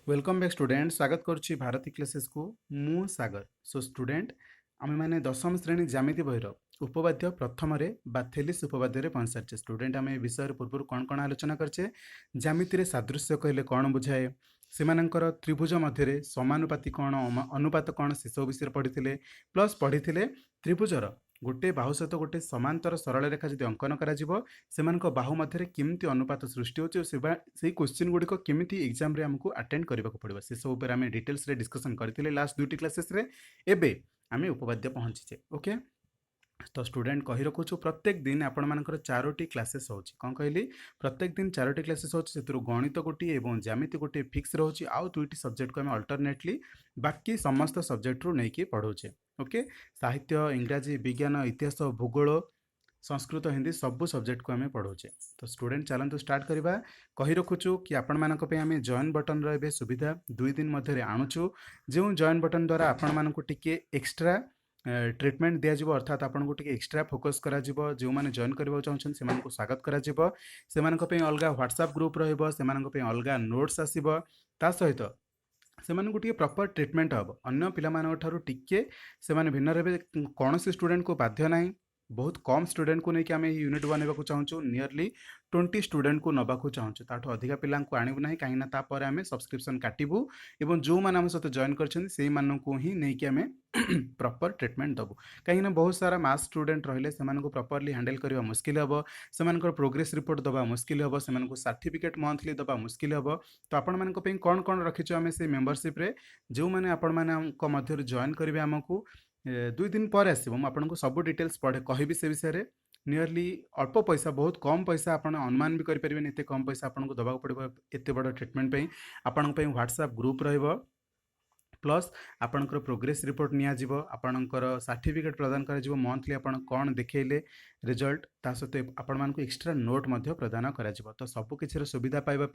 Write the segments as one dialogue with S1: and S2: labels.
S1: Welcome back student स्वागत करुच्ची Bharti classes को मु सागर सो स्टूडेंट आम मैंने दशम श्रेणी ज्यामिति बहिर उपवाद्य प्रथम थेलिस उपवाद्य पहुंच सारी स्टूडेंट आम विषय पूर्व कौन कौन आलोचना करचे ज्यामिति सादृश्य कहले कौन बुझाए सेमानंकर त्रिभुज मध्य समानुपाती कौन अनुपात कौन से सब विषय पढ़ी प्लस पढ़ी त्रिभुजर गोटे बाहु सहित गोटे समांतर सरल रेखा जब अंकन कर बाहु मध्य केमती अनुपात सृष्टि होची से क्वेश्चन गुड़िक केमी एग्जाम रे हमको अटेंड करने पड़ो से सब आम डिटेल्स रे डिस्कसन करते लास्ट दुईटी क्लासेस रे एबे आम उपवाद्य पहुंचीचे ओके। तो स्टूडेंट कही रखुचु प्रत्येक दिन आपण मानकर चारोटी क्लासेस होची कौन कहली प्रत्येक दिन चारोटी क्लासेस होची से गणित गोटे एवं ज्यामिति गोटे फिक्स रोची आउ दुईटी सब्जेक्ट को आम अल्टरनेटली बाकी समस्त सब्जेक्ट रू नहीं पढ़ाऊे ओके। साहित्य इंग्राजी विज्ञान इतिहास भूगोल संस्कृत हिंदी सबू सब्जेक्ट को आम पढ़ाऊे। तो स्टूडेंट चलतु स्टार्ट करवा कही रखुचु कि आपण मानक पे आम जॉइन बटन रे सुविधा 2 दिन मध्य आणुचु जो जॉइन बटन द्वारा आपण मानक टिके एक्स्ट्रा ट्रिटमेंट दिज्व अर्थात आपको टे एक्स्ट्रा फोकस करा जो मैंने जॉइन करने चाहते से स्वागत कर अलग व्हाट्सएप ग्रुप रही अलग नोट्स आसो ता सहित से टे प्रॉपर ट्रिटमेंट हम अन्य पिला टिके से भिन्न रहे कौन सी स्टूडेंट को बाध्य ना बहुत कम स्टूडेंट को लेकिन आम यूनिट बनवाक चाहूँ नियरली 20 स्टूडेंट को नवाक चाहूँ ताठू अधिका पिला आणबू ना कहीं आम सब्सक्रिप्शन काटबू और जो मैंने आम सहित जॉइन कर ही नहीं आम प्रॉपर ट्रिटमेंट दबू कहीं बहुत सारा मास स्टूडेंट रहिले से प्रॉपर्ली हैंडल करने मुस्किल हम से प्रोग्रेस रिपोर्ट दबा मुस्किल हम से सर्टिफिकेट मंथली दबा मुस्किल हम। तो आपण मान कौन कौन रखीचु आम से मेंबरशिप रे जो मैंने आपण मान जॉइन करेंगे आमको 2 दिन पर आसो मुझे सब डिटेल्स पढ़े कहि से विषय नियरली अल्प पैसा बहुत कम पैसा आप अनुमान भी करें एत कम पैसा आपको दबाक पड़ो एत बड़ ट्रिटमेंट आपण व्हाट्सएप ग्रुप रहिबो प्लस आपणकर प्रोग्रेस रिपोर्ट नियाजिबो आपणकर सर्टिफिकेट प्रदान कर मंथली आपण कौन देखले रिजल्ट ता सहित आपण मानक एक्स्ट्रा नोट मध्य प्रदान करा जिवो। तो सब किसी सुविधा पाइबा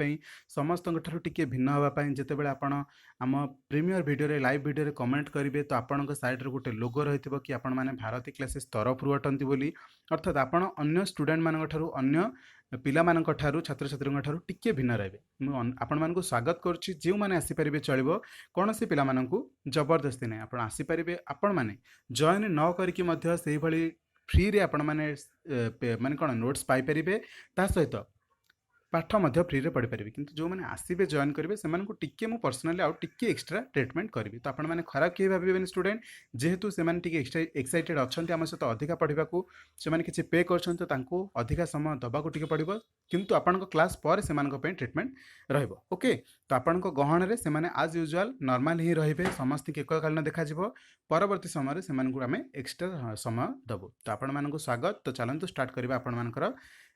S1: समस्त टिके भिन्न होगापाई जितेबाला आपण आम premiere video live video comment करेंगे तो आपण साइड रे गोटे लोगो रही कि आपण मैंने भारती क्लासेस तरफ अटंती बोली अर्थात आपण अन्य स्टूडेंट मान अन्य पिला छात्र छात्री टिके भिन्न रहे आपण मानक स्वागत करुच्ची जो मैंने आसीपारे चलो कौन से पिला जबरदस्ती नहीं आप आसीपारे आपण मैंने जॉइन न करके फ्री रे आपण मैंने माने कौन नोट्स पाइपर ता सहित पाठ फ्री रे पढ़ी पारे किंतु जो मैंने आसबे जॉइन करेंगे से टिके मु पर्सनाली आउ टिके एक्स्ट्रा ट्रीटमेंट करी तो आपण मैंने खराब किए भावे स्टूडेंट जेहेतु से एक्साइटेड अच्छा आम सहित अधिका पढ़ा से किसी पे कर अधिका समय दबाक टिके पड़ो किंतु आपण क्लास पर से ट्रीटमेंट रहिबो ओके। तो आपण गहन रे से आज यूजुआल नॉर्मल ही रहिबे समस्त एककालीन देखा परवर्ती समय से आम एक्स्ट्रा समय दबू। तो आपण मानक स्वागत। तो चलतु स्टार्ट करवा आपण मानकर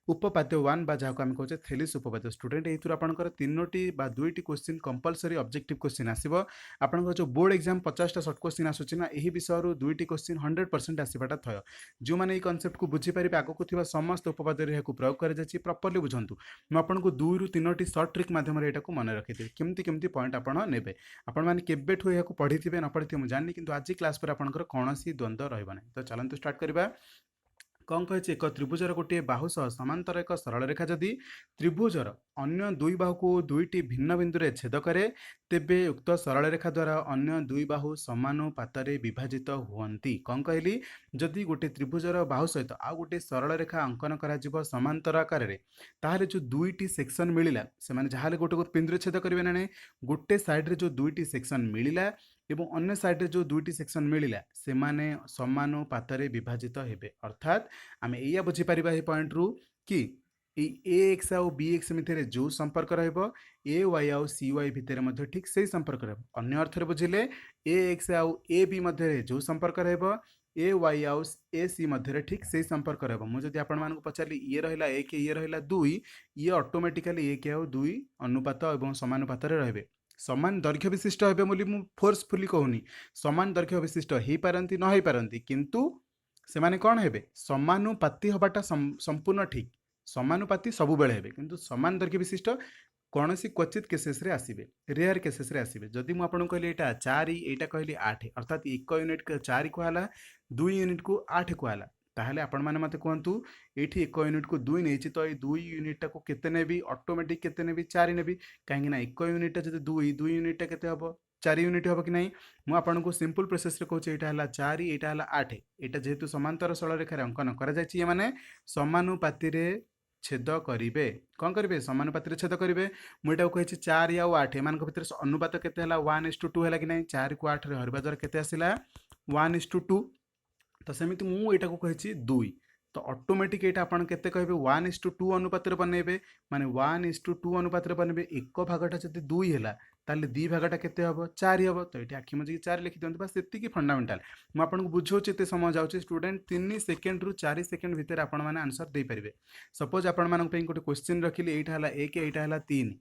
S1: उपपाद्य 1 बा जहाँ आम कहे थेलिस उपपाद्य स्टूडेंट ये आपंकर 3टी बा 2टी क्वेश्चन कंपलसरी ऑब्जेक्टिव क्वेश्चन आसो आपंकर जो बोर्ड एग्जाम 50टा शॉर्ट क्वेश्चन आसूना यही विषय 2टी क्वेश्चन 100% आसवाटा थय जो मैंने कॉन्सेप्ट को बुझीपारे आगक थी समस्त उपपाद्य प्रयोग कर प्रॉपर्ली बुझंतु मुझे 2 ରୁ 3टी सर्ट ट्रिक माध्यम मन रखी केमती केमती पॉइंट आपड़ ने आपण केबेठू यह पढ़ी न पढ़ी मुझे जानी कि आज क्लास पर आपंकर कौन द्वंद्व रहा। तो चलतु स्टार्ट करवा कौन कहे एक त्रिभुजर गोटे बाहु सह समांतर एक सरल रेखा जदि त्रिभुजर अन्य दुई बाहु को दुईटी भिन्न बिंदु रे छेद करे तेबे उक्त सरल रेखा द्वारा अन्य दुई बाहु समानुपाତରେ विभाजित हुअन्ति। कौन कहली जदि गोटे त्रिभुजर बाहु सहित आउ गोटे सरल रेखा अंकन करा समांतर आकार में ताहले जो दुईटी सेक्शन मिलिला से जहाँ गोटे बिंदु रे छेद करेंगे ना गोटे साइड रे जो दुईटी सेक्शन मिलिला एवं अन्य साइड रे जो दुईटी सेक्शन मिलिला से माने समानुपाତରେ विभाजित हेबे अर्थात आम या बुझीपार पॉइंट रू कि ए एक्स आउ बी एक्स भितर जो संपर्क रहिबो ए वाई आउ सी वाई भितर ठीक से संपर्क रहिबो अन्य अर्थ बुझिले ए एक्स आउ ए बी मध्य जो संपर्क रहिबो ए वाई आउ ए सी मध्य ठीक से संपर्क रहिबो। मुझे आपण मानक पचारि ये रहिला एक ये रहिला दुई ये ऑटोमेटिकली एक आउ दुई अनुपात एवं समानुपात रहिबे समान दैर्घ्य विशिष्ट हे बोली मु फोर्सफुली कहूनी समान दैर्घ्य विशिष्ट हो पारती न हो पारती किंतु से माने कौन हेबे समानुपाती हबाटा संपूर्ण ठीक समानुपाती सबु बेले हेबे किंतु समान दैर्घ्य विशिष्ट कौन सी क्वचित केसेस रे आसीबे रेयर केसेस रे आसीबे जदि मु आपन कहली एटा 4 एटा कहली 8 अर्थात 1 यूनिट 4 कहला 2 यूनिट को 8 कहला ताहले आपण माने मते कहतु एठी 1 यूनिट को 2 नेछि तो ए 2 यूनिट को केते नेबी ऑटोमेटिक केते नेबी 4 नेबी काहेकि ना 1 यूनिट जदि 2 यूनिट केते हबो 4 यूनिट हबो कि नहीं मु आपन को सिंपल प्रोसेस रे कहूची एटा हला 4 एटा हला 8 एटा जेहेतु समांतर सरल रेखा रे अंकन करा जायछि ये माने समानुपाती रे छेद करिवे कौन करिवे समानुपाती रे छेद करिवे मु एटा कहिछि 4 या 8 एमान को भितर अनुपात केते हला 1:2 हला कि नहीं 4 को 8 रे हरबा द्वारा केते आसिला 1:2 तो सेमिति मु एटा को कहिछि 2 तो ऑटोमेटिक एटा आपण केते कहबे 1:2 अनुपात रे बनेबे माने 1:2 अनुपात रे बनेबे एक भागटा जति 2 हैला ताले दी भागटा केते हबो 4 हबो तो एटी आखि मजी 4 लिखि दियंतु बस एति की फंडामेंटल मु आपण को बुझोछि एते समय जाउछि स्टूडेंट 3 सेकंड रु 4 सेकंड भितर आपण माने आंसर दे परिबे सपोज आपण मानक पे गोटे क्वेश्चन रखिले एटा हला 1 एटा हला 3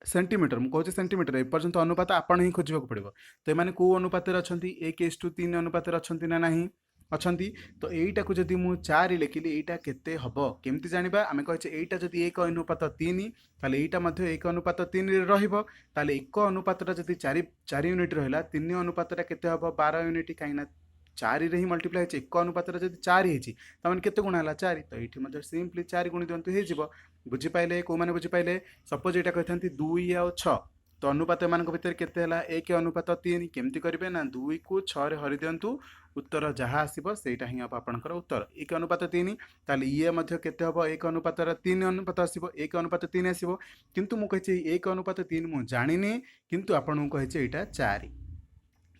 S1: सेंटीमीटर मु कहूँ सेंटीमीटर एपर्यंत अनुपात आपण ही खोजा पड़ो तो ये कौ अनुपात अच्छी 1:3 अनुपात अच्छी ना नहीं अच्छी तो यहीटा को जदि मु 4 लिखिली यहीटा केते हबो केमती जानिबा आमे कहचे एटा जदि 1 अनुपात 3 ताले एटा मध्ये 1 अनुपात 3 रे रहिबो ताले 1 अनुपातटा जदि 4 यूनिट रहला 3 अनुपातटा केते हबो 12 यूनिट काईना 4 रे ही मल्टीप्लाई होछि 1 अनुपातटा जदि 4 हेछि त माने केते गुणा हला 4 तो एठी मध्ये सिंपली 4 गुणि दियंतु हे जिवो बुझी पाइले को माने बुझी पाइले सपोज एटा कहथांती 2 आ 6 तो अनुपात मान भितर केते हला 1 अनुपात 3 केमती करिवे ना 2 को 6 रे हरि दियंतु उत्तर जहाँ आसीबो सेटा ही अब आपनकर उत्तर 1 अनुपात 3 ताले ये मध्ये केते हबो 1 अनुपात 3 अनुपात आसीबो 1 अनुपात 3 आसीबो किंतु मु कहछि 1 अनुपात 3 मु जानिनी किंतु आपन को कहछि एटा 4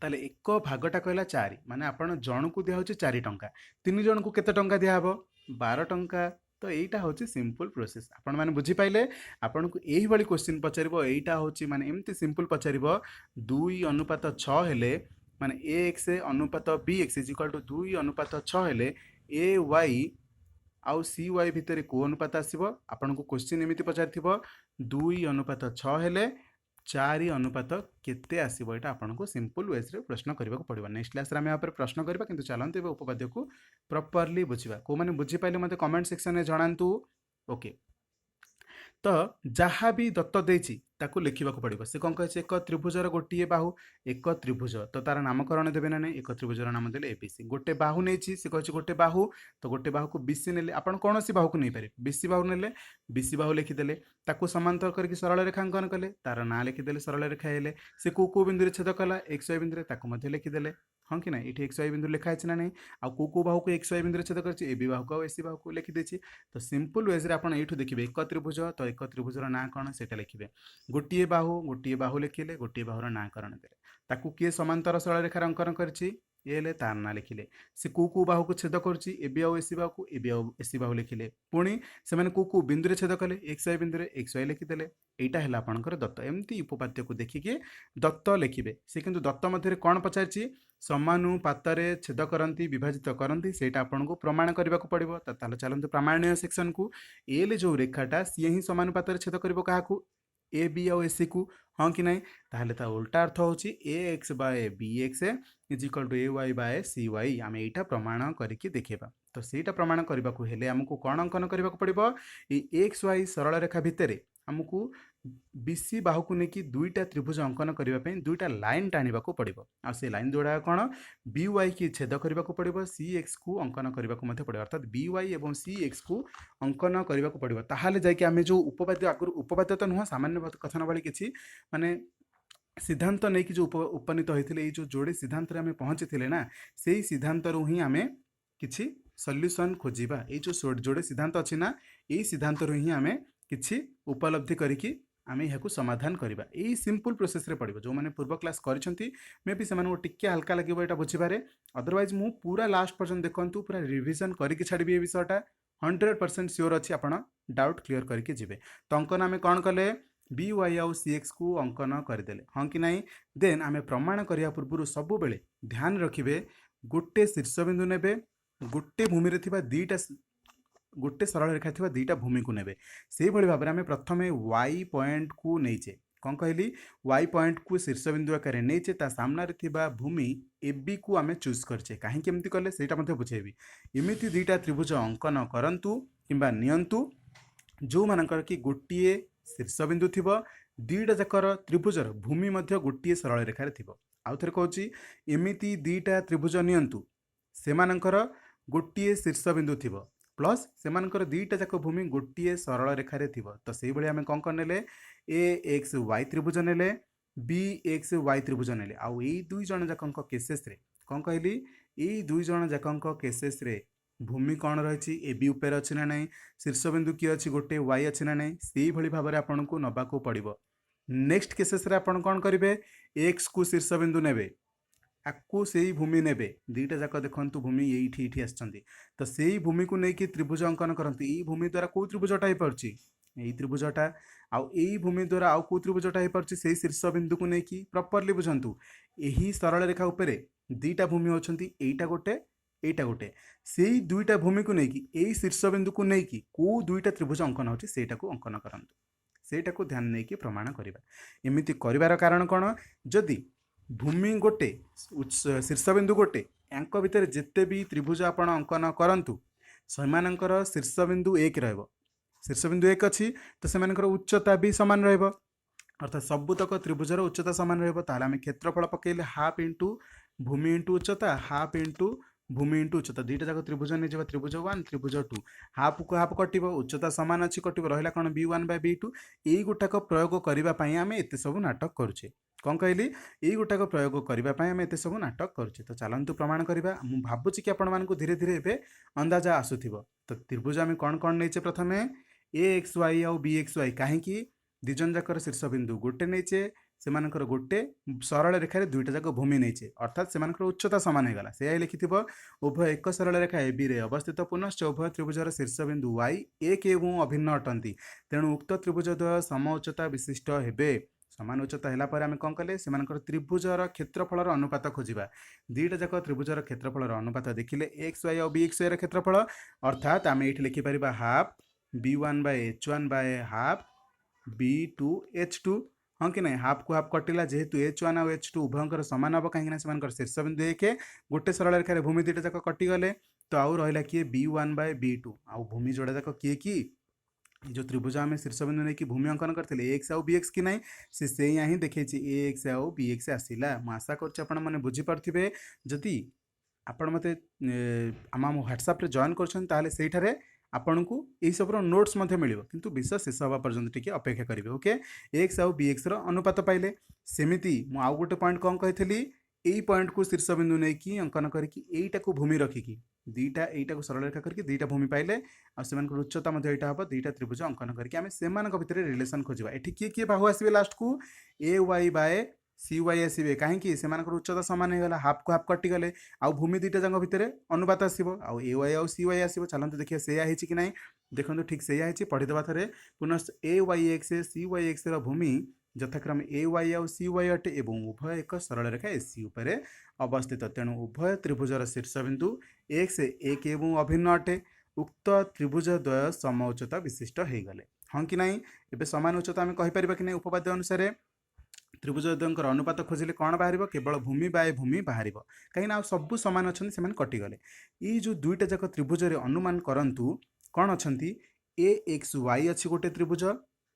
S1: ताले एक भागटा कहला 4 माने आपण जण को दिया होछि 4 टंका 3 जण को केते टंका दिया हबो 12 टंका तो यहीटा हूँ सिंपल प्रोसेस आपण मैंने बुझी पाइले आपन को यही भाई क्वेश्चन पचारिबो यहीटा हूँ माने एमती सिंपल पचारिबो 2 अनुपात 6 हेले माने ax अनुपात bx इज इक्वल टू 2 अनुपात 6 हेले ay आउ cy भितर को अनुपात आसीबो आपन को क्वेश्चन एमिति पचारिथिबो 2 अनुपात 6 हेले 4 अनुपात केते आसीबो एटा आपन को सिंपल वेज रे प्रश्न करबा को पड़िबो नेक्स्ट क्लास रे हम यहाँ पर प्रश्न करबा किंतु चलंतु एबे उपपाद्य को प्रॉपर्ली बुझिबा को माने बुझी पाइले मते कमेंट सेक्शन रे जणांतु ओके तो जहाँ भी दत्त देछि ताकू लिखा पड़ो से कौन कहे एक त्रिभुजर गोटे बाहु एक त्रिभुज तो तार नामकरण देवे ना नहीं एक त्रिभुजर नाम देले एबीसी गोटे बाहु नहीं सी कहे गोटे बाहु तो गोटे बाहु को बीसी ने आप कौन सी बाहु को नहीं पारे बीसी बाहु ने बीसी बाहु लिखिदे ताकू समांतर करके सरल रेखांकन कले तार ना लिखिदे सरल रेखा हेले से को बिंदु छेद कला एक्स वाई बिंदु लिखिदे हाँ कि ना ये एक्स वाई बिंदु लिखाई ना नहीं आउ को बाहु को एक्स वाई बिंदु छेद कर ए बी बाहु को एसी बाहु को लिखिदे तो सिंपल वेज रे आपण एठु देखिबे एक त्रिभुज तो एक त्रिभुजर ना कौन से लिखिबे गोटे बाहु लिखिले गोटे बाहुर नाकरण देले ताकू किए समांतर सरल रेखार अंकन करछि एले तार ना लिखिले से को बाहु को छेद करछि एबी आउ एसी बाहु को एबी आउ एसी बाहु लिखिले पुणी से माने को बिंदु रे छेद कले एक्स वाई बिंदु रे एक्स वाई लिखिदेले एटा हला आपनकर दत्त एमती उपपाद्य को देखिके दत्त लिखिबे से किंतु दत्त मध्ये कोन पचारछि समानुपातरे छेद करंती विभाजित करंती सेटा आपन को प्रमाण करबा को पड़िबो ताले चलंतु प्रमाणीय सेक्शन को एले जो रेखाटा सी ही समानुपातरे छेद करबो काहाकू ए बी आउ एसी को हाँ कि नहीं ताहले ता उल्टा अर्थ होची A X by B X is equal to A Y by C Y आम एटा प्रमाण करके देखा तो सेटा प्रमाण करने को हेले हमको कौन अंकन करने को पड़ो एक्स वाई सरल रेखा भितर हमको बीसी बाहु को लेकिन दुईटा त्रिभुज अंकन करने दुईटा लाइन टाणा को पड़ो आ से लाइन जोड़ा कौन बी वाई की छेद करने को पड़ो सी एक्स को अंकन करने को पड़ो अर्थात बी वाई और सी एक्स को अंकन करने को पड़ो ताहले जाके आमे जो उपपाद्य आगु उपपाद्य तो नुह सामान्य कथन भाई किसी माने सिद्धांत नहीं कि जो उपनीत होते ये जो जोड़े सिद्धांत आम पहुँची थे ना से ही सिद्धांत ही आम कि सल्यूशन खोजा ये जो जोड़े सिद्धांत अच्छी ना यही सिद्धांत ही आम कि उपलब्धि करके आम यहाँ समाधान करवा यही सिंपल प्रोसेस रे पड़ो जो मैंने पूर्व क्लास करिसेंती मे भी से टिके हल्का लगे यहाँ बुझीपारे अदरवाइज मु पूरा लास्ट पर्यंत देखूँ पूरा रिविजन करके छाड़बी ये विषयटा 100% श्योर अच्छी आप डाउट क्लीयर करके जी तो अंकन आम कौन कले बी वाई आउ सी एक्स को अंकन करदेले हाँ कि नहीं देन आम प्रमाण करने पूर्व सब बेले ध्यान रखिए गोटे शीर्षबिंदु ने गोटे भूमि रे दीटा गोटे सरल रेखा थी दीटा भूमि को नेबे से भली भाव में प्रथम वाई पॉइंट को नहींचे कौन कहली वाई पॉइंट को शीर्षबिंदु आकार नहींचे ता सामना रे थिबा भूमि एबी को आम चूज करछे कहीं केमती कले सेटा मते बुझेबी एमिति दीटा त्रिभुज अंकन करंतु किंबा नियंतु जो मानकर कि गोटे शीर्षबिंदु थिबो दीटा जाकर त्रिभुजर भूमि मध्य गोटे सरल रेखा रे थिबो आउ थरे कहूची एमिति दीटा त्रिभुज नियंतु सेमानकर गोटे शीर्षबिंदु थी प्लस से दुईटा जाक भूमि गोटे सरल रेखार थी तो से भाई आम कौन कर ए एक्स वाई त्रिभुज ने बी एक्स वाई त्रिभुज ने आउ यही दुई जन जाक केसेस कौन कहली यही दुई जन जाक केसेस भूमि कौन रही ए बी उपर अच्छी ना ना शीर्षबिंदु किए अच्छी गोटे वाई अच्छी ना ना से भाव में आपन को नवाक पड़ो। नेक्स्ट केसेस आपन कौन करेंगे एक्स को शीर्षबिंदु ने आपको से ही भूमि ने दुईटा जाक देखु भूमि ये आसछंती तो से ही भूमि को लेकिन त्रिभुज अंकन करती यही भूमि द्वारा कौ त्रिभुजटा हो पार्टी यही त्रिभुजटा आउ यही भूमि द्वारा आउ कौ त्रिभुजटा हो पार्टी से शीर्ष बिंदु को लेकिन प्रॉपर्ली बुझंतु यही सरल रेखा उपरे दुईटा भूमि होछंती एटा गोटे से दुईटा भूमि को लेकिन यही शीर्ष बिंदु को लेकिन कौ दुईटा त्रिभुज अंकन होची सेटा को अंकन करंतु सेटा को ध्यान नहीं कि प्रमाण करबा एमिति करिवार कारण कोन जदि भूमि गोटे शीर्षबिंदु गोटे यांक भितर जिते भी त्रिभुज आपण अंकन करंतु सेमानंकर शीर्षबिंदु एक रहबो शीर्षबिंदु एक अच्छी तो सेमानंकर उच्चता भी सामान रहबो अर्थात सबुतक त्रिभुजर उच्चता सामान रहबो ताले आमे क्षेत्रफल पकेले हाफ इंटू भूमि इंटू उच्चता हाफ इंटू भूमि इंटू उच्चता दुईटा जाक त्रिभुज नहीं जावा त्रिभुज 1 त्रिभुज 2 हाफ को हाफ कटिबो उच्चता सामान अच्छी कटिबो रहिला कोन b1 बाय b2 एई गुटाक प्रयोग करिबा पई आमे एते सब नाटक करूछे कौन कहली यही गुटाक प्रयोग करने आम एत सब नाटक करुचे तो चलतु प्रमाण करवा मुझे भावुँ कि आपण मानक धीरे धीरे एवं अंदाजा आसुव तो त्रिभुज आम कौन कौन नहींचे प्रथम ए एक्स वाई आउ बी एक्स वाई कहीं दिजन जाकर शीर्षबिंदु गोटे नहींचे से गोटे सरल रेखार दुईटा जाक भूमि नहींचे अर्थात से उच्चता सामान होगा से लिखि उभय एक सरल रेखा ए बी रे अवस्थित पुनश्च उभय त्रिभुजर शीर्षबिंदु वाई एक एवं अभिन्न अटंती तेणु उक्त त्रिभुजद्वय सम उच्चता विशिष्ट हेबे समान उच्चता है आम कौन कले से त्रिभुजर क्षेत्रफल अनुपात खोजा दुईटा जाक त्रिभुजर क्षेत्रफल अनुपात देखिले एक्स वाई और बी एक्स वाई क्षेत्रफल अर्थात आम ये लिखिपर हाफ b1 बाय h1 बाय हाफ b2 h2 हाँ कि नहीं हाफ को हाफ कटिला जेहेतु h1 और h2 उभयंकर सामान हम कहीं शीर्षबिंदु एक गोटे सरल रेखार भूमि दुईटा जाक कटिगले तो आउ रहा किए b1 बाय b2 आउ भूमि जोड़ा जाक किए कि जो त्रिभुज आम शीर्षबिंदु नहीं कि भूमि अंकन करते एक्स आउ बी एक्स कि नहीं से यहाँ ही देखी ए एक्स आउ बी एक्स आसला मुझे आशा कर बुझीपारे जदि आपण मत आम ह्वाट्सअप जॉइन कर आपन को यही सब नोट्स मिल किंतु विषय शेष हवा पर्यंत टी अपेक्षा करेंगे ओके एक्स आउ बी एक्स अनुपात पाइले सेमती आउ गोटे पॉइंट कौन कही यही पॉइंट को शीर्षबिंदु नहीं कि अंकन करके भूमि रखिकी दुईटा यहीटा को सरल रेखा करके दुईटा भूमि पाइले आम उच्चता हम दुईटा त्रिभुज अंकन करके आम से भितर रिलेसन खोजा ये किए किए बाहु आसवे लास्ट को ए वाई बाय सी वाई आसवे कहीं से उच्चता सामान होगा हाफ को हाफ कटिगले आउ भूमि दुईटा जाक भितर अनुपात आसो आउ ए वाई आउ सी वाई आसो चलते देखिए से कि ना देखो ठीक से पढ़ीदेवा थे पुनः ए वाई एक्स सी वाई एक्स भूमि यथाक्रम ए वाई आउ सी वाई अटे एवं उभय एक सरल रेखा एसी उपरे अवस्थित तेणु उभय त्रिभुजर शीर्षबिंदु एक्स एक एवं अभिन्न अटे उक्त त्रिभुज द्वय सम उच्चता विशिष्ट हो गले हाँ कि नहीं एवं समान उच्चता आम कहीपर कि नहीं उपपाद्य अनुसार त्रिभुज द्वयंकर अनुपात खोजिले कौन बाहर केवल भूमि बाय भूमि बाहर कहीं सब सामान अच्छा से कटिगले ये जो दुईटा जाक त्रिभुज अनुमान करंतु कौन अच्छा ए एक्स वाई अच्छी गोटे त्रिभुज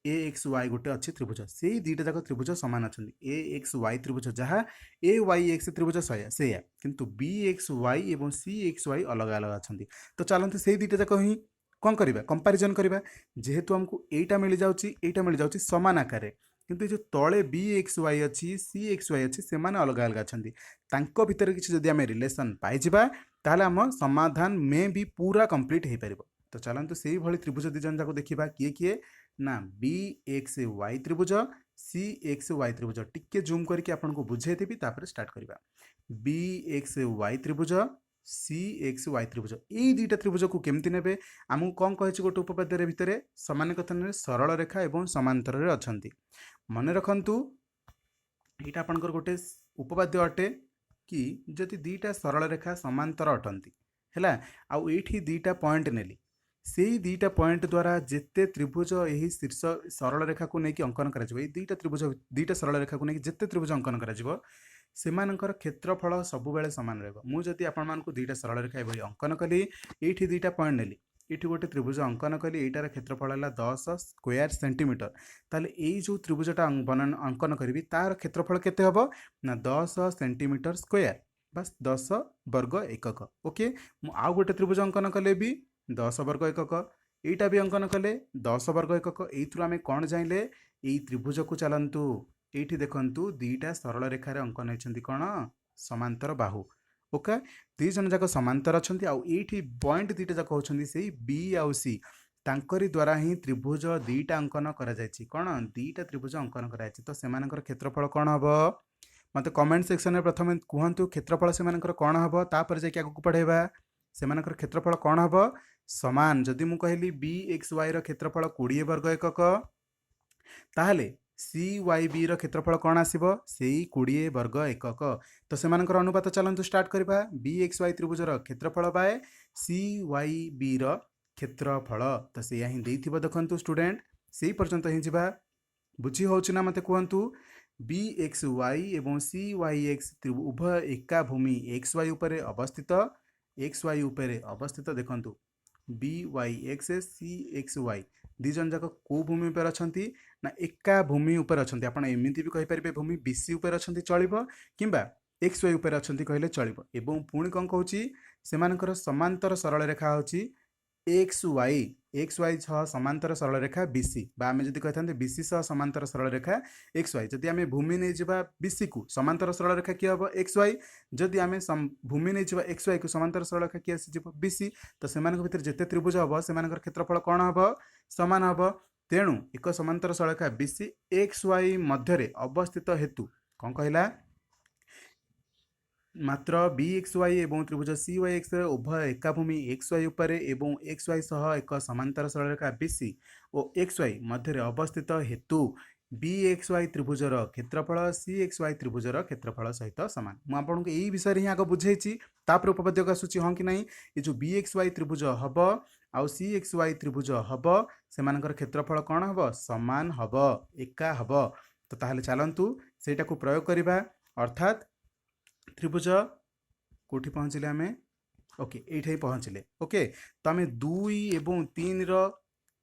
S1: ए एक्स वाई गोटे अच्छी त्रिभुज से दुईटा जाक त्रिभुज सामान अच्छा ए एक्स वाई त्रिभुज जहाँ ए वाई एक्स त्रिभुज से किंतु बी एक्स वाई और सी एक्स वाई अलग अलग अच्छा तो चलते से दुईटा जाक ही कौन करवा कंपारिजन करवा जेहेतु आमको एटा मिल जाऊँगी सामान आकार किंतु जो तले बी एक्स वाई अच्छी सी एक्स वाई अच्छी से अलग अलग अच्छा भितर किसी जब आम रिलेसन पाइबा ताले आम समाधान में भी पूरा कंप्लीट हो पार तो चलते से ही त्रिभुज दिजन जाक देखा किए किए ना बी एक्स वाई त्रिभुज सी एक्स वाई त्रिभुज टिके जूम करके आपन को बुझे थी स्टार्ट करवा बी एक्स वाई त्रिभुज सी एक्स वाई त्रिभुज यही दुईटा त्रिभुज को केमती ने आमको कौन कही गोटे उपपाद्य भितर सामान कथन सरल रेखा एवं समांतर अच्छा मन रखु यहाँ आपंकर गोटे उपपाद्य अटे कि जदि दुईटा सरल रेखा समांतर अटंती है आउ ये दुईटा पॉइंट नेली से दुईटा पॉइंट द्वारा जिते त्रिभुज यही शीर्ष सरल रेखा को लेकिन अंकन कर दुईटा त्रिभुज दुईटा सरल रेखा को लेकिन जिते त्रिभुज अंकन कर सेमानकर क्षेत्रफल सबुबले सामान रही आपको दुईटा सरल रेखा ये अंकन कली ये दुईटा पॉइंट नेली ये गोटे त्रिभुज अंकन कली यार क्षेत्रफल है 10 स्क्वायर सेंटीमीटर ताले यही जो त्रिभुजटा अंकन करी तार क्षेत्रफल केते हबो ना 10 सेंटीमीटर स्क्वायर बास 10 वर्ग एकक। ओके आउ गोटे त्रिभुज अंकन कले भी 10 वर्ग एकक, एटा भी अंकन कले 10 वर्ग एकक। एइथुरु आमे कोन जाइले एई त्रिभुज को चलंतु एइठी देखंतु दुईटा सरल रेखार अंकन हेचंती कोन समांतर बाहु। ओके दुई जन जाक समांतर अछंती आउ एइठी पॉइंट दुईटा जाक होछंती सेई बी आउ सी तांकरी द्वारा ही त्रिभुज दुईटा अंकन करा जायछि। कोन दुईटा त्रिभुज अंकन करा जायछि। तो सेमानकर क्षेत्रफल कोन हबो मते कमेंट सेक्शन रे प्रथम कहंतु क्षेत्रफल सेमानकर कोन हबो तापर जे आगु पढेबा। सेमानकर क्षेत्रफल कोन हबो समान। जदि मु कहली बी एक्स वाई रो क्षेत्रफल 20 वर्ग एकक ताहले सी वाई बी रो क्षेत्रफल कोन आसीबो सेई 20 वर्ग एकक। तो सेमानकर अनुपात चलंतु स्टार्ट करबा। बी एक्स वाई त्रिभुज रो क्षेत्रफल बाय सी वाई बी रो क्षेत्रफल। तो सेया ही देइथिबो देखंतु स्टूडेंट सेई पर्यंत ही जिबा बुझी होउछि ना मते कहंतु। बी एक्स वाई एवं सी वाई एक्स उभय एका भूमि एक्स वाई उपरे अवस्थित। एक्स वाई उपरे अवस्थित देखंतु बी वाई एक्स सी एक्स वाई दी जन जाक को भूमि पर अछंती ना एका भूमि उपर अछंती। आपण एमिति भी कहि परिबे भूमि बीसी उपर अछंती चलिबो किंबा एक्स वाई उपर अछंती कहले चलिबो। एवं पुणी कोन कहूची सेमानकर समांतर सरल रेखा होची एक्स वाई सह समांतर सरल रेखा बीसी बा आमे जदि कहथांते बीसी सह समांतर सरल रेखा एक्स वाई। जदि आमे भूमि नै जिबा बीसी को समांतर सरल रेखा कि हबो एक्स वाई। जदि आमे भूमि नै जिबा एक्स वाई को समांतर सरल रेखा कि आसी जिवो बीसी। तो सेमानक भितर जेते त्रिभुज हबो सेमानकर क्षेत्रफल कोन हबो समान हबो। तेणु एक समांतर सरल रेखा बीसी एक्स वाई मध्य रे अवस्थित हेतु कोन कहला मात्र बी एक्स वाई एवं त्रिभुज सी वाई एक्स उभय एका भूमि एक्स वाई उपरे एवं एक्स वाई सह एक समांतर सरल रेखा बीसी और एक्स वाई मध्य अवस्थित हेतु बी एक्स वाई त्रिभुजर क्षेत्रफल सी एक्स वाई त्रिभुजर क्षेत्रफल सहित सामान। मु आपको यही विषय ही आग बुझेछि तापर उपपद्य आसूची हाँ कि नहीं। ये जो बी एक्स वाई त्रिभुज हम आउ सी एक्स वाई त्रिभुज हम सेमानकर क्षेत्रफल कौन हम समान हम एका हम। तो ताहले चलंतु सेटा को प्रयोग करिबा। अर्थात त्रिभुज कोठी पहुँचले आमे ओके एठी पहुँचले। ओके तो आमे 2 एवं 3 रो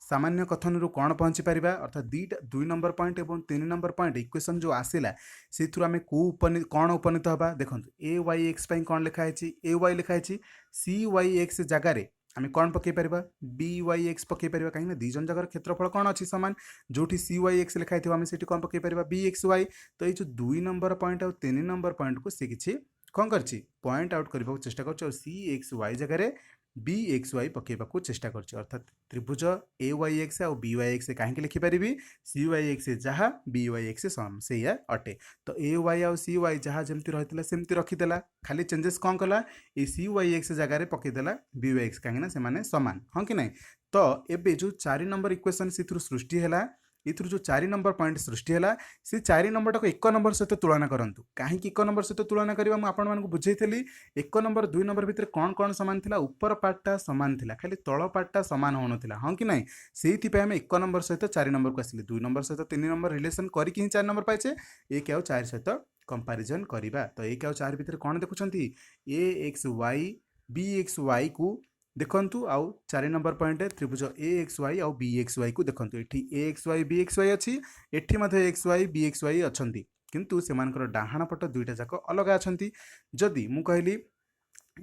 S1: सामान्य कथन रु कौन पहुँची पारिबा। अर्थात दुई नंबर पॉइंट एवं 3 नंबर पॉइंट इक्वेशन जो आसिला से आमे कौन उपनीत हबा देखंतु ए वाई एक्स पई कौन लिखा है ए वाई लिखा है सी वाई एक्स जगार आमे कौन पकई पारिबा बी वाई एक्स पकई पारिबा। कहीं दी जन जगह क्षेत्रफल कौन अच्छी सामान जोठी सी वाई एक्स लिखाई थी आमे सेठी कौन पकई पारिबा बी एक्स वाई। तो ये जो 2 नंबर पॉइंट और 3 नंबर पॉइंट को से किछि कौन करछि पॉइंट आउट करबा चेष्टा करछि और सी एक्स वाई जगह बी एक्स वाई पकेबा चेष्टा करछि। अर्थात त्रिभुज ए वाई एक्स और बी वाई एक्स कहीं लिखिपारि सी वाई एक्स जहाँ बी वाई एक्स सम से अटे। तो ए वाई और सी वाई जहाँ जमती रही सेमती रखीदेला खाली चेंजेस कौन कला ये सी वाई एक्स जगह पकईदेला बी वाई एक्स कहीं से सामान हाँ कि नहीं। तो एबे जो 4 नंबर इक्वेशन से सृष्टि है इथुर जो 4 नंबर पॉइंट सृष्टि है से 4 नंबर टाक 1 नंबर सहित तुलना करंतु। कहीं 1 नंबर सहित तुलना करबा मु आपन मानकु बुझेइथली 1 नंबर 2 नंबर भितर कौन कौन सामान थिला ऊपर पार्टटा सामान थिला खाली तळ पार्टटा सामान होनथिला हाँ कि नहीं। सेइथि पे हम 1 नंबर सहित 4 नंबर को आसिले 2 नंबर सहित 3 नंबर रिलेशन करके ही 4 नंबर पाइछे 1 और 4 सहित कंपैरिजन करिबा। तो 1 और 4 भितर कौन देखुछंती A X Y B X Y को देखंतु आउ 4 नंबर पॉइंट त्रिभुज ए एक्स वाई आउ बी एक्स वाई को देखंतु एठी A X Y B X Y अछि एठी मध्ये X Y B X Y अछंती किंतु सेमानकर डाहाण पट दुईटा जाक अलग अछंती। जदि मु कहली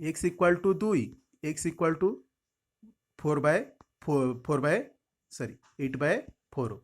S1: x equal to 2 x equal to 4 by 8 by 4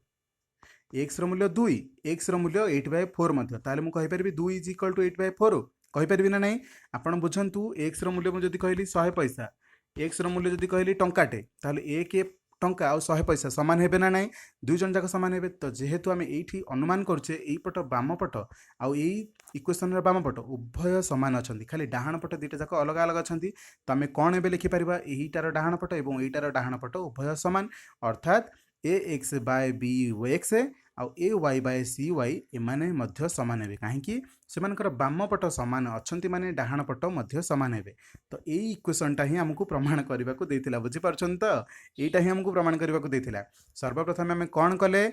S1: x रो मूल्य 2 x रो मूल्य 8 बाय 4 मध्ये ताले मु कहि परबी 2 इज इक्वल टू 8 बाय 4 कहि परबी ना नहीं। आपण बुझंतु x रो मूल्य मु जदि कहली 100 पैसा एक्स मूल्य जदि कहली टंकाटे ताहले 1 टंका और 100 पैसा सामान हेबे ना नहीं दुई जन जाक सामान हेबे। तो जेहेतु आमे एठी अनुमान करछे एई पट बाम पट आउ एई इक्वेशन रे बाम पट उभय समान अछंती खाली डाहाण पट दुईटा जाक अलग अलग अछंती। तो आमे कोन हेबे लिखि परिबा एहीटार डाहाण पट एवं एईटार डाहाण पट उभय समान। अर्थात ए एक्स बाय बी एक्स आउ ए वाई बाय सी वाई एमाने मध्य समान हेबे कहीं सेमानकर बाम पट समान अछंती माने डाहाण पट मध्य समान हेबे। तो एई इक्वेशनटा ही हमकु प्रमाण करबा को देथिला बुझी पारछन। तो एटा ही हमकु प्रमाण करबा को देथिला। सर्वप्रथम हमें कोन कले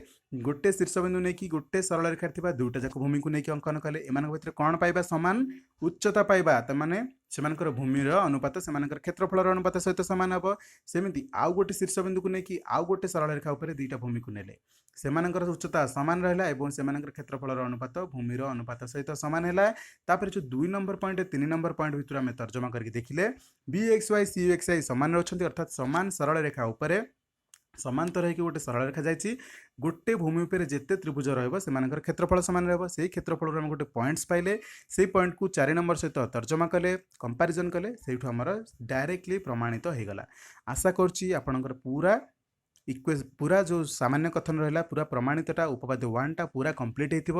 S1: गोटे शीर्षबिंदु नै कि गोटे सरल रेखा थिबा दुईटा जाक भूमि को नै कि अंकन कले एमानक भितर कोन पाइबा समान उच्चता पाइबा त माने सेमानकर भूमिर अनुपात सेमानकर क्षेत्रफलर अनुपात सहित सामान हम सेमती आउ गोटे शीर्षबिंदु को लेकिन आउ गोटे सरल रेखा उपर दुईटा भूमि को नेले सेमानकर उच्चता सामान रहा और सेमानकर क्षेत्रफलर अनुपात भूमिर अनुपात सहित सामान है। तापर जो 2 नंबर पॉइंट 3 नंबर पॉइंट भितर आम तर्जमा करके देखिले B X Y C X I सामान अच्छा अर्थात सामान सरल रेखा उपरे समांतर होकर गोटे सरल रेखा जाइए गोटे भूमि पर जिते त्रिभुज रहा क्षेत्रफल सामान रही क्षेत्रफल आम गोटे पॉइंट्स पाइले से पॉइंट को 4 नंबर सहित तर्जमा कले कंपैरिजन कले से डायरेक्टली प्रमाणित हो गला। आशा करुच्ची आपणकर पूरा पूरा जो सामान्य कथन रहा पूरा प्रमाणितटा उपपाद्य 1 टा पूरा कंप्लीट होती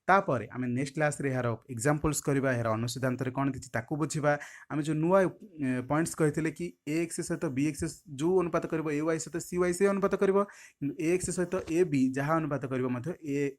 S1: तापर आम नेक्स्ट क्लास रे यार एग्जांपल्स करबा यार अनुसिद्धांत कौन थी ताकू बुझा आम जो नुआ पॉइंट्स कहते कि ए एक्स सहित बी एक्स जो अनुपात कर ए वाई सहित सी वाई से अनुपात कर ए एक्स सहित ए बी जहाँ अनुपात कर ए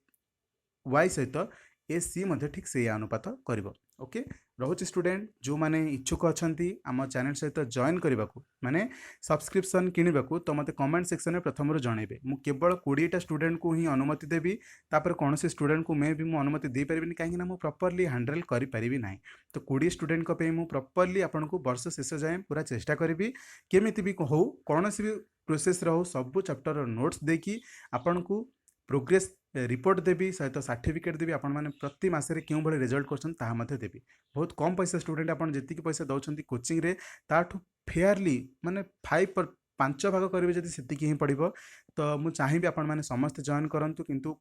S1: वाई सहित ए सी ठीक से अनुपात कर। ओके रोचे स्टूडेंट जो माने इच्छुक अच्छा आम चैनल सहित जॉइन करने को माने सब्सक्रिप्शन किणवा को तो मत कमेंट सेक्शन में प्रथम जनइबे मु केवल 20टा स्टूडेंट को ही अनुमति देवी तापर कौन से स्टूडेंट को मैं भी मु अनुमति दे पारिबिनी कहीं मु प्रॉपर्ली हैंडल करि परिबी नाही तो 20 स्टूडेंट को पे मु प्रॉपर्ली आपन को वर्ष शेष जाए पूरा चेष्टा करी केमिति भी हो कौन सी भी प्रोसेस रहो सब चैप्टर नोट्स देकी आपन को प्रोग्रेस रिपोर्ट देवी सहित सर्टिफिकेट देवी आपण मैंने प्रति मसरे क्यों भाई रिजल्ट कर देवी बहुत कम पैसा स्टूडेंट आप जी पैसा दौरान कोचिंग रे ताठू फेयरली माने 5 भाग करेंगे जब से ही पड़ो तो मुझे चाहिए आपण मैंने समस्त जॉइन करूँ किंतु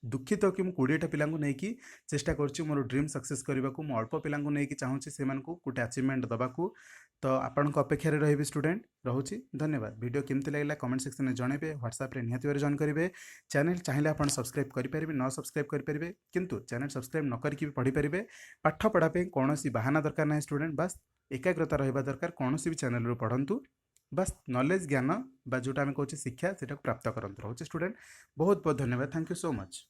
S1: दुखित कि मुझे 20टा पिला नहीं चेष्टा करुँच मोर ड्रीम सक्सेस करने को मुझे अल्प पिला नहीं चाहूँगी से गोटे अचिवमेंट दबाकू तो आपण अपेक्षा रही स्टूडेंट रोचे धन्यवाद। वीडियो केमती लगे कमेंट सेक्शन में जनइबे व्हाट्सएप रे निहाती जॉइन करेंगे चैनल चाहिए आप सब्सक्राइब करेंगे न सब्सक्राइब करेंगे किंतु चैनल सब्सक्राइब न करके भी पढ़ी पारे पाठ पढ़ापी कौन बहाना दरकार ना स्टूडेंट बस एकाग्रता रहा दरकार कौन भी चैनल रू पढ़ंतु बस नॉलेज ज्ञान बा जोटा आम कहे शिक्षा से प्राप्त करते रोचे स्टूडेंट बहुत बहुत धन्यवाद थैंक यू सो मच।